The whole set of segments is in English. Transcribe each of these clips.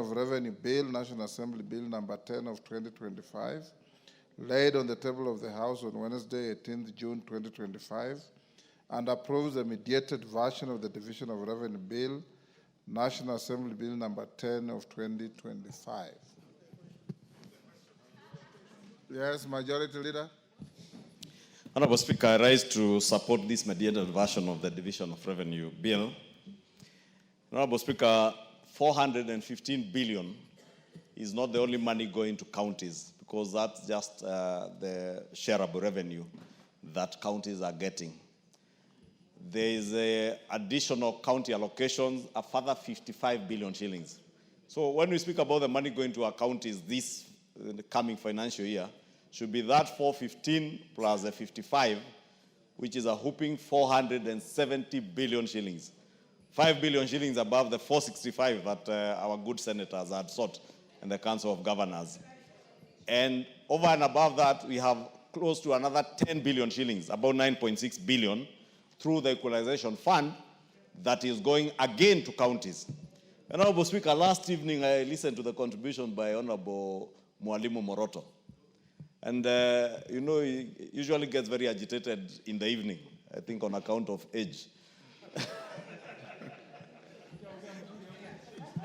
of Revenue Bill, National Assembly Bill number 10 of 2025, laid on the table of the House on Wednesday, 18th June 2025, and approves the mediated version of the Division of Revenue Bill, National Assembly Bill number 10 of 2025. Yes, Majority Leader. Honorable Speaker, I rise to support this mediated version of the Division of Revenue Bill. Honorable Speaker, 415 billion is not the only money going to counties, because that's just the shareable revenue that counties are getting. There is additional county allocations, a further 55 billion shillings. So when we speak about the money going to our counties this coming financial year, should be that 415 plus the 55, which is a whopping 470 billion shillings. 5 billion shillings above the 465 that our good senators had sought in the Council of Governors. And over and above that, we have close to another 10 billion shillings, about 9.6 billion, through the Equalization Fund that is going again to counties. Honorable Speaker, last evening I listened to the contribution by Honorable Mwalimu Moroto. And, you know, he usually gets very agitated in the evening, I think on account of age.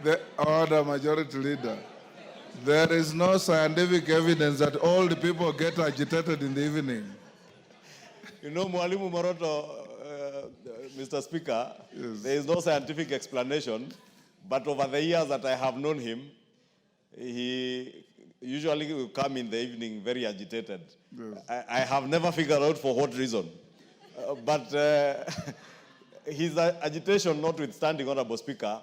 The order, Majority Leader. There is no scientific evidence that old people get agitated in the evening. You know, Mwalimu Moroto, Mr. Speaker, yes, there is no scientific explanation, but over the years that I have known him, he usually will come in the evening very agitated. Yes. I have never figured out for what reason. But his agitation notwithstanding, Honorable Speaker,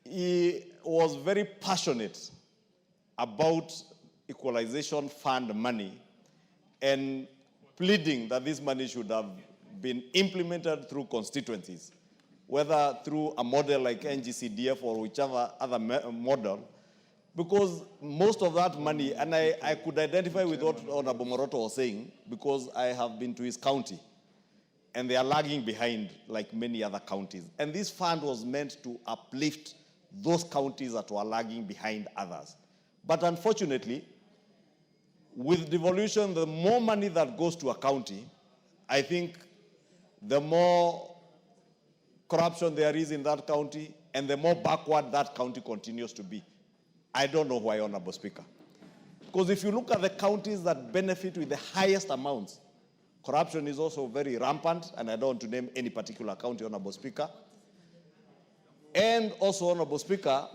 he was very passionate about Equalization Fund money and pleading that this money should have been implemented through constituencies, whether through a model like NGCDF or whichever other model, because most of that money, and I could identify with what Honorable Moroto was saying, because I have been to his county, and they are lagging behind like many other counties. And this fund was meant to uplift those counties that were lagging behind others. But unfortunately, with devolution, the more money that goes to a county, I think the more corruption there is in that county, and the more backward that county continues to be. I don't know why, Honorable Speaker. Because if you look at the counties that benefit with the highest amounts, corruption is also very rampant, and I don't want to name any particular county, Honorable Speaker. And also, Honorable Speaker,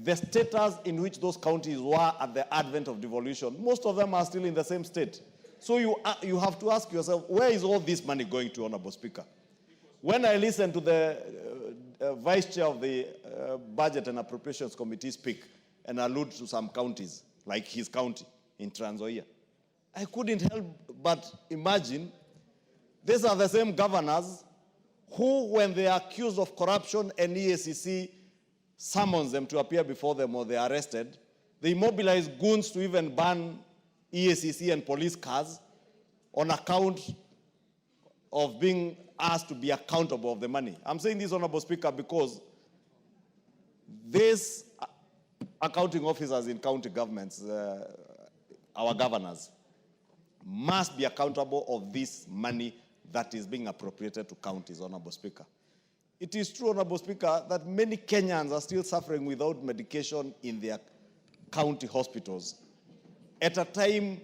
the status in which those counties were at the advent of devolution, most of them are still in the same state. So you have to ask yourself, where is all this money going to, Honorable Speaker? When I listened to the Vice Chair of the Budget and Appropriations Committee speak and allude to some counties, like his county in Trans Nzoia, I couldn't help but imagine these are the same governors who, when they are accused of corruption and EACC summons them to appear before them or they are arrested, they mobilize goons to even ban EACC and police cars on account of being asked to be accountable of the money. I'm saying this, Honorable Speaker, because these accounting officers in county governments, our governors, must be accountable of this money that is being appropriated to counties, Honorable Speaker. It is true, Honorable Speaker, that many Kenyans are still suffering without medication in their county hospitals. At a time,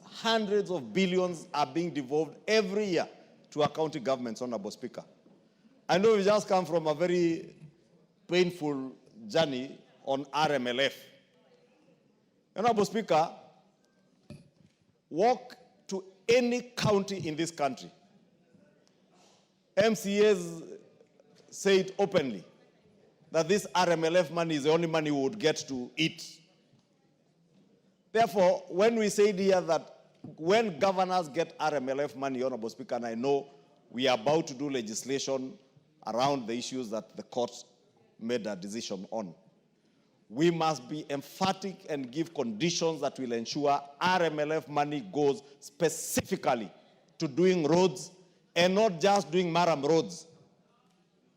hundreds of billions are being devolved every year to our county governments, Honorable Speaker. I know we just come from a very painful journey on RMLF. Honorable Speaker, walk to any county in this country. MCAs say it openly that this RMLF money is the only money we would get to eat. Therefore, when we say here that when governors get RMLF money, Honorable Speaker, and I know we are about to do legislation around the issues that the court made a decision on, we must be emphatic and give conditions that will ensure RMLF money goes specifically to doing roads and not just doing maram roads.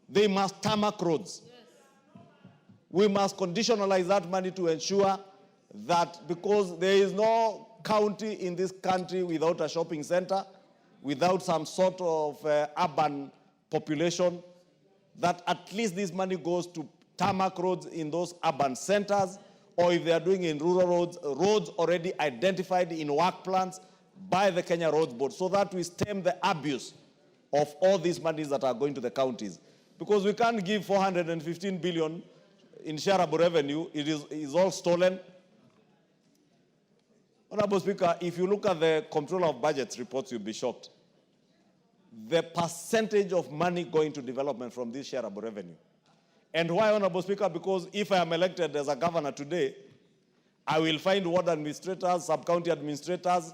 They must tarmac roads. Yes. We must conditionalize that money to ensure that, because there is no county in this country without a shopping center, without some sort of urban population, that at least this money goes to tarmac roads in those urban centers, or if they are doing in rural roads, roads already identified in work plans by the Kenya Roads Board, so that we stem the abuse of all these monies that are going to the counties. Because we can't give 415 billion in shareable revenue. It is all stolen. Honorable Speaker, if you look at the Comptroller of Budgets reports, you'll be shocked. The percentage of money going to development from this shareable revenue. And why, Honorable Speaker? Because if I am elected as a governor today, I will find ward administrators, sub-county administrators,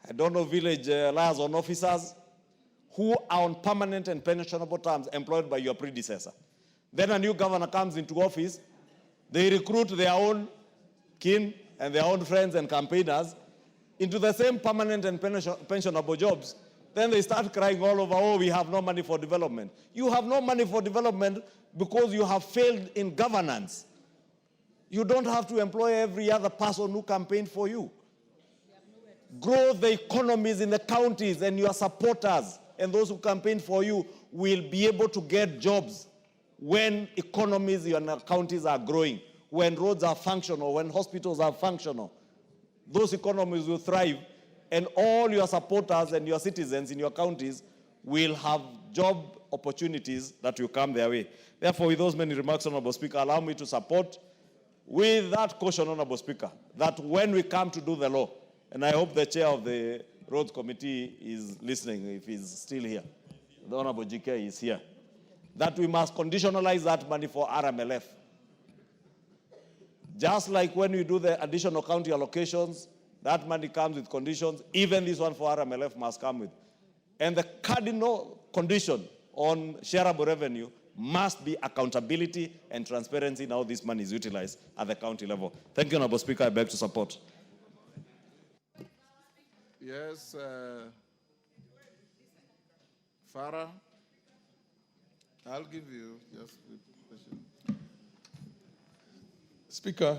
I don't know, village liaison officers, who are on permanent and pensionable terms employed by your predecessor. Then a new governor comes into office, they recruit their own kin and their own friends and campaigners into the same permanent and pensionable jobs. Then they start crying all over, oh, we have no money for development. You have no money for development because you have failed in governance. You don't have to employ every other person who campaigned for you. Grow the economies in the counties, and your supporters and those who campaign for you will be able to get jobs when economies in your counties are growing, when roads are functional, when hospitals are functional. Those economies will thrive, and all your supporters and your citizens in your counties will have job opportunities that will come their way. Therefore, with those many remarks, Honorable Speaker, allow me to support with that caution, Honorable Speaker, that when we come to do the law, and I hope the chair of the Roads Committee is listening, if he's still here, the Honorable GK is here, that we must conditionalize that money for RMLF. Just like when we do the additional county allocations, that money comes with conditions, even this one for RMLF must come with. And the cardinal condition on shareable revenue must be accountability and transparency in how this money is utilized at the county level. Thank you, Honorable Speaker. I beg to support. Yes, Farah, I'll give you just the question. Speaker,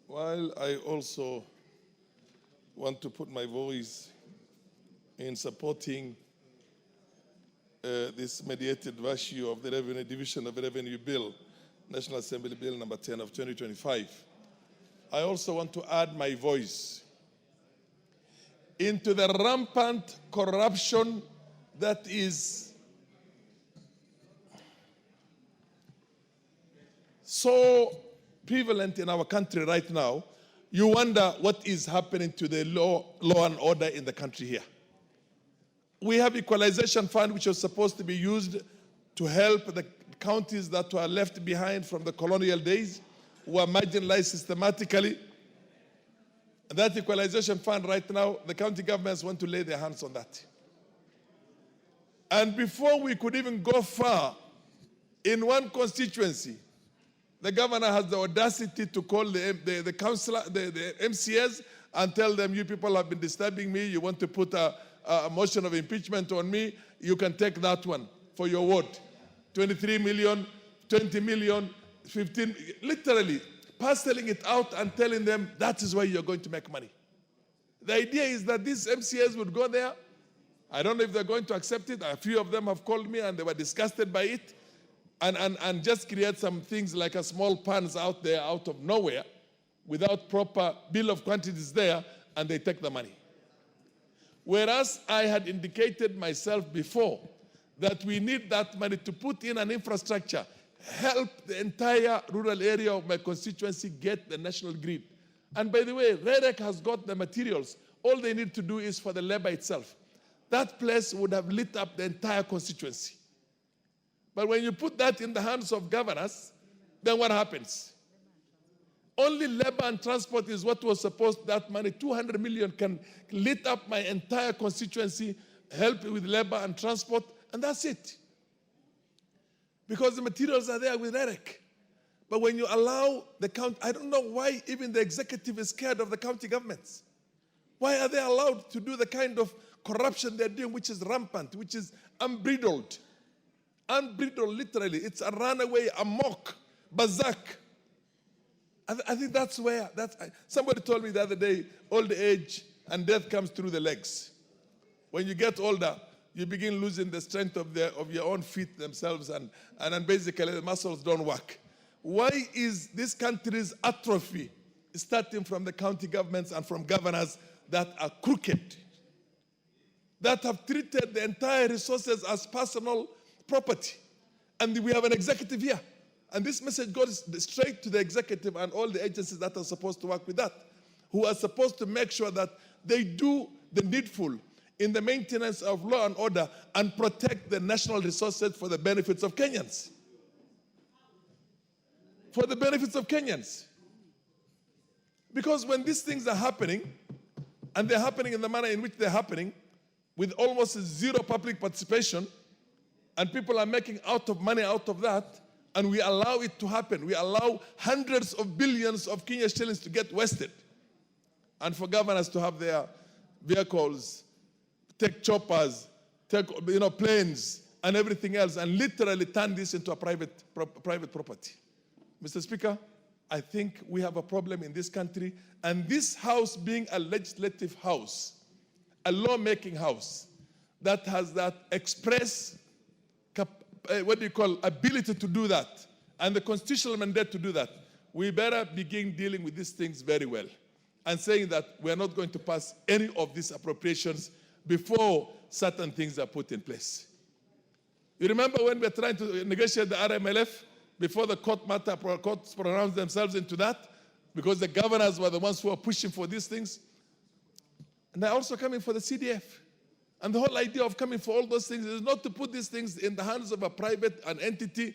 while I also want to put my voice in supporting this mediated version of the Revenue Division of Revenue Bill, National Assembly Bill number 10 of 2025, I also want to add my voice into the rampant corruption that is so prevalent in our country right now. You wonder what is happening to the law and order in the country here. We have equalization fund, which was supposed to be used to help the counties that were left behind from the colonial days, who are marginalized systematically. That equalization fund right now, the county governments want to lay their hands on that. And before we could even go far, in one constituency, the governor has the audacity to call the councillor, the MCAs, and tell them, you people have been disturbing me, you want to put a motion of impeachment on me, you can take that one for your ward. 23 million, 20 million, 15, literally parceling it out and telling them that is where you're going to make money. The idea is that these MCAs would go there. I don't know if they're going to accept it. A few of them have called me and they were disgusted by it. And just create some things like a small pans out there out of nowhere without proper bill of quantities there, and they take the money. Whereas I had indicated myself before that we need that money to put in an infrastructure, help the entire rural area of my constituency get the national grid. And by the way, REREC has got the materials. All they need to do is for the labor itself. That place would have lit up the entire constituency. But when you put that in the hands of governors, then what happens? Only labor and transport is what was supposed, that money, 200 million can lit up my entire constituency, help with labor and transport, and that's it. Because the materials are there with REREC. But when you allow the county, I don't know why even the executive is scared of the county governments. Why are they allowed to do the kind of corruption they're doing, which is rampant, which is unbridled? Unbridled, literally. It's a runaway, amok, berserk. I think that's where, somebody told me the other day, old age and death comes through the legs. When you get older, you begin losing the strength of your own feet themselves, and basically the muscles don't work. Why is this country's atrophy starting from the county governments and from governors that are crooked, that have treated the entire resources as personal property? And we have an executive here. And this message goes straight to the executive and all the agencies that are supposed to work with that, who are supposed to make sure that they do the needful in the maintenance of law and order and protect the national resources for the benefits of Kenyans. For the benefits of Kenyans. Because when these things are happening, and they're happening in the manner in which they're happening, with almost zero public participation, and people are making money out of that, and we allow it to happen. We allow hundreds of billions of Kenya shillings to get wasted. And for governors to have their vehicles, take choppers, take planes, and everything else, and literally turn this into a private property. Mr. Speaker, I think we have a problem in this country, and this house being a legislative house, a lawmaking house, that has that express ability to do that, and the constitutional mandate to do that, we better begin dealing with these things very well, and saying that we're not going to pass any of these appropriations before certain things are put in place. You remember when we were trying to negotiate the RMLF, before the courts pronounced themselves into that, because the governors were the ones who were pushing for these things, and they're also coming for the CDF. And the whole idea of coming for all those things is not to put these things in the hands of an entity,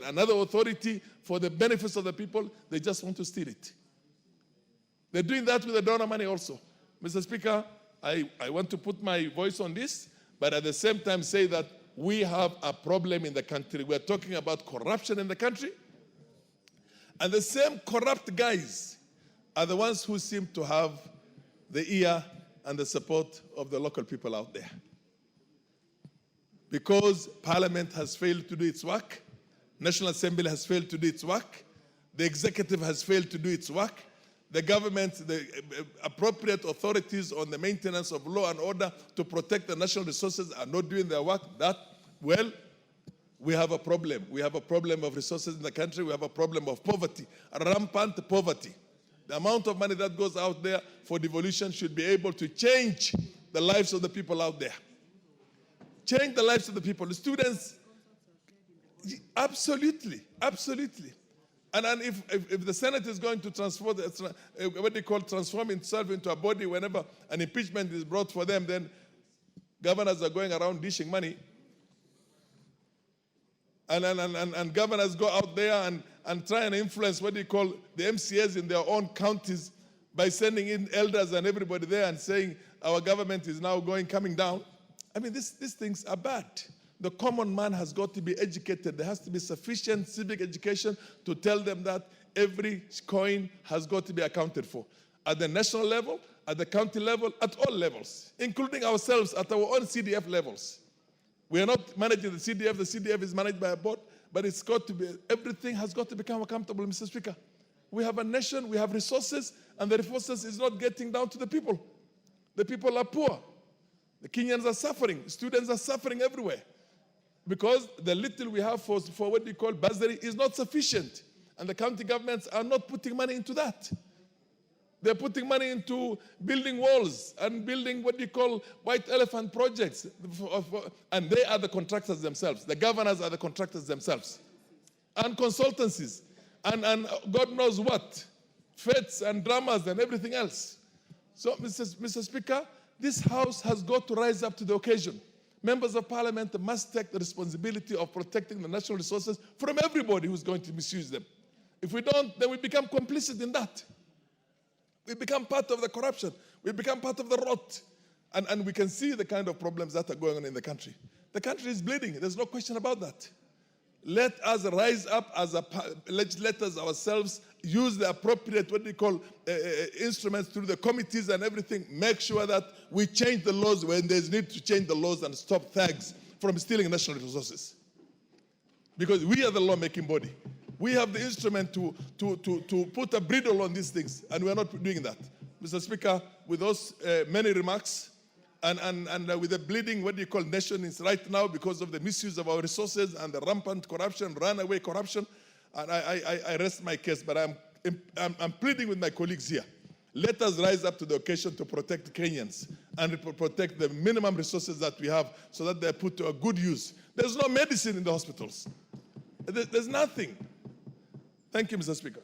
another authority for the benefits of the people. They just want to steal it. They're doing that with the donor money also. Mr. Speaker, I want to put my voice on this, but at the same time say that we have a problem in the country. We're talking about corruption in the country. And the same corrupt guys are the ones who seem to have the ear and the support of the local people out there. Because Parliament has failed to do its work, National Assembly has failed to do its work, the executive has failed to do its work, the government, the appropriate authorities on the maintenance of law and order to protect the national resources are not doing their work, we have a problem. We have a problem of resources in the country. We have a problem of poverty, rampant poverty. The amount of money that goes out there for devolution should be able to change the lives of the people out there. Change the lives of the people. The students, absolutely, absolutely. And if the Senate is going to transform itself into a body whenever an impeachment is brought for them, then governors are going around dishing money. And governors go out there and try and influence the MCAs in their own counties by sending in elders and everybody there and saying our government is now coming down. I mean, these things are bad. The common man has got to be educated. There has to be sufficient civic education to tell them that every coin has got to be accounted for. At the national level, at the county level, at all levels, including ourselves at our own CDF levels. We are not managing the CDF is managed by a board, but it's got to be, everything has got to become accountable, Mr. Speaker. We have a nation, we have resources, and the resources is not getting down to the people. The people are poor. The Kenyans are suffering. Students are suffering everywhere. Because the little we have for bursary is not sufficient. And the county governments are not putting money into that. They're putting money into building walls and building white elephant projects. And they are the contractors themselves. The governors are the contractors themselves. And consultancies. And God knows what. Fetes and dramas and everything else. So, Mr. Speaker, this House has got to rise up to the occasion. Members of Parliament must take the responsibility of protecting the national resources from everybody who's going to misuse them. If we don't, then we become complicit in that. We become part of the corruption. We become part of the rot. And we can see the kind of problems that are going on in the country. The country is bleeding. There's no question about that. Let us rise up as legislators ourselves, use the appropriate instruments through the committees and everything. Make sure that we change the laws when there's need to change the laws and stop thugs from stealing national resources. because we are the lawmaking body. We have the instrument to put a bridle on these things, and we're not doing that. Mr. Speaker, with those many remarks, and with the bleeding, what do you call, nation is right now because of the misuse of our resources and the rampant corruption, runaway corruption, and I rest my case, but I'm pleading with my colleagues here. Let us rise up to the occasion to protect Kenyans and protect the minimum resources that we have so that they're put to a good use. There's no medicine in the hospitals. There's nothing. Thank you, Mr. Speaker.